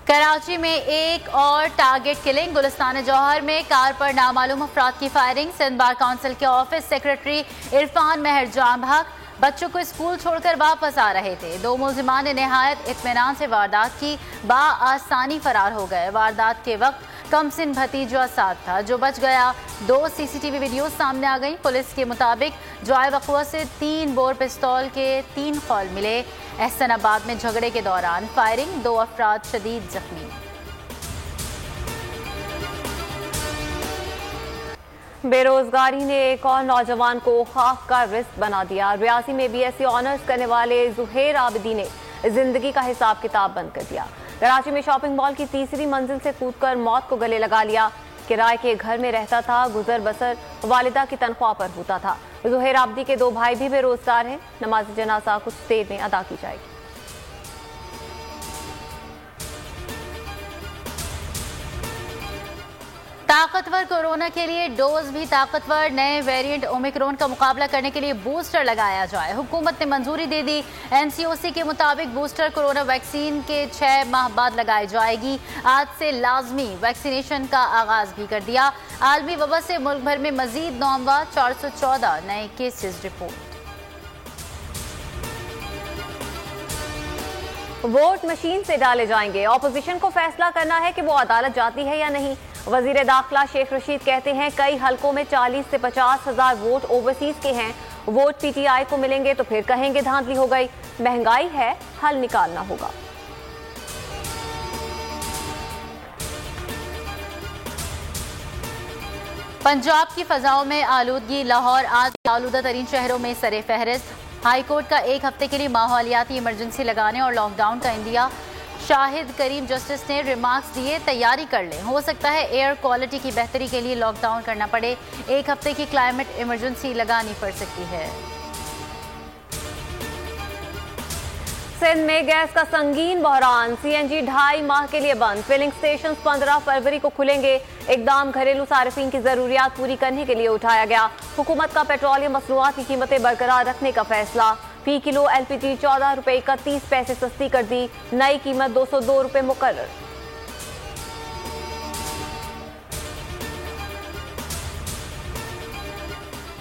कराची में एक और टारगेट किलिंग। गुलिस्तान जौहर में कार पर नामालूम अफराद की फायरिंग। सिंध बार काउंसिल के ऑफिस सेक्रेटरी इरफान मेहर जान भाग बच्चों को स्कूल छोड़कर वापस आ रहे थे। दो मुलजिमान ने नहायत इत्मीनान से वारदात की, बाआसानी फरार हो गए। वारदात के वक्त कमसिन भतीजा साथ था जो बच गया। दो सीसीटीवी वीडियो सामने आ गई। पुलिस के मुताबिक जॉय वक़वा से 3 बोर पिस्तौल के 3 खौल मिले। एहसनाबाद में झगड़े के दौरान फायरिंग, 2 अफराद शदीद जख्मी। बेरोजगारी ने एक और नौजवान को खाक का रिस्क बना दिया। रियासी में बीएससी ऑनर्स करने वाले जुहेर आबिदी ने जिंदगी का हिसाब किताब बंद कर दिया। कराची में शॉपिंग मॉल की 3री मंजिल से कूदकर मौत को गले लगा लिया। किराए के घर में रहता था। गुजर बसर वालिदा की तनख्वाह पर होता था। जुहेर आबिदी के 2 भाई भी बेरोजगार हैं। नमाज जनाजा कुछ देर में अदा की जाएगी। ताकतवर कोरोना के लिए डोज भी ताकतवर। नए वेरिएंट ओमिक्रॉन का मुकाबला करने के लिए बूस्टर लगाया जाए। हुकूमत ने मंजूरी दे दी। एनसीओसी के मुताबिक बूस्टर कोरोना वैक्सीन के 6 माह बाद लगाई जाएगी। आज से लाजमी वैक्सीनेशन का आगाज भी कर दिया। आलमी वबा से मुल्क भर में मजीद 414 नए केसेस रिपोर्ट। वोट मशीन से डाले जाएंगे। ऑपोजिशन को फैसला करना है कि वो अदालत जाती है या नहीं। वजीर दाखिला शेख रशीद कहते हैं कई हलकों में 40 से 50 हजार वोट ओवरसीज के हैं। वोट पीटीआई को मिलेंगे तो फिर कहेंगे धांधली हो गई। महंगाई है, हल निकालना होगा। पंजाब की फजाओं में आलूदगी। लाहौर आज आलूदा तरीन शहरों में सरे फहरिस्त। हाईकोर्ट का 1 हफ्ते के लिए माहौलियाती इमरजेंसी लगाने और लॉकडाउन का इंदिया। शाहिद करीम जस्टिस ने रिमार्क्स दिए, तैयारी कर लें, हो सकता है एयर क्वालिटी की बेहतरी के लिए लॉकडाउन करना पड़े। 1 हफ्ते की क्लाइमेट इमरजेंसी लगानी पड़ सकती है। सिंध में गैस का संगीन बहरान। सीएनजी 2.5 माह के लिए बंद। फिलिंग स्टेशन 15 फरवरी को खुलेंगे। इकदाम घरेलू सार्फिन की जरूरियात पूरी करने के लिए उठाया गया। हुकूमत का पेट्रोलियम मसनूआत की कीमतें बरकरार रखने का फैसला। फी किलो एलपीजी 14 रुपए 31 पैसे सस्ती कर दी। नई कीमत 202 रुपए मुकर्रर।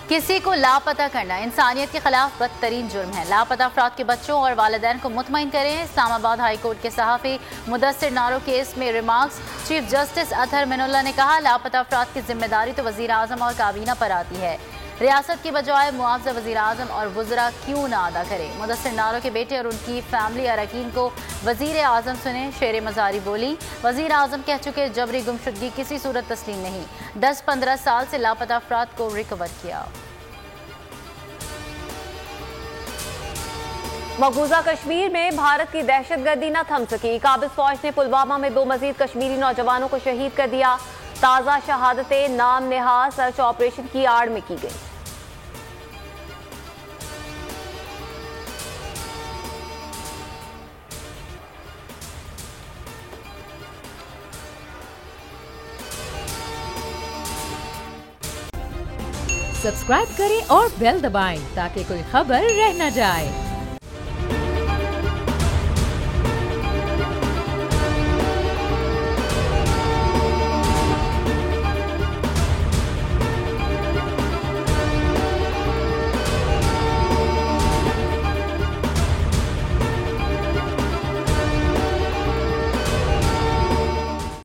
किसी को लापता करना इंसानियत के खिलाफ बदतरीन जुर्म है। लापता अफराद के बच्चों और वालिदैन को मुतमईन करें। इस्लामाबाद हाई कोर्ट के सहाफ़ी मुदस्सिर नारो केस में remarks. Chief justice Athar Minallah ने कहा लापता अफराद की जिम्मेदारी तो वज़ीर आज़म और काबीना पर आती है। रियासत की बजाय मुआवजा वज़ीर आज़म और वज़रा क्यों ना अदा करें। मुदस्सिर नारो के बेटे और उनकी फैमिली अरकान को वज़ीर आज़म सुने। शेर मज़ारी बोली, वज़ीर आज़म कह चुके जबरी गुमशुदगी किसी सूरत तस्लीम नहीं। 10-15 साल से लापता अफराद को रिकवर किया। मकबूजा कश्मीर में भारत की दहशतगर्दी न थम सकी। काबिज फौज ने पुलवामा में 2 मजीद कश्मीरी नौजवानों को शहीद कर दिया। ताज़ा शहादतें नाम नेहाज सर्च ऑपरेशन की आड़ में की गई। सब्सक्राइब करें और बेल दबाएं ताकि कोई खबर रह न जाए।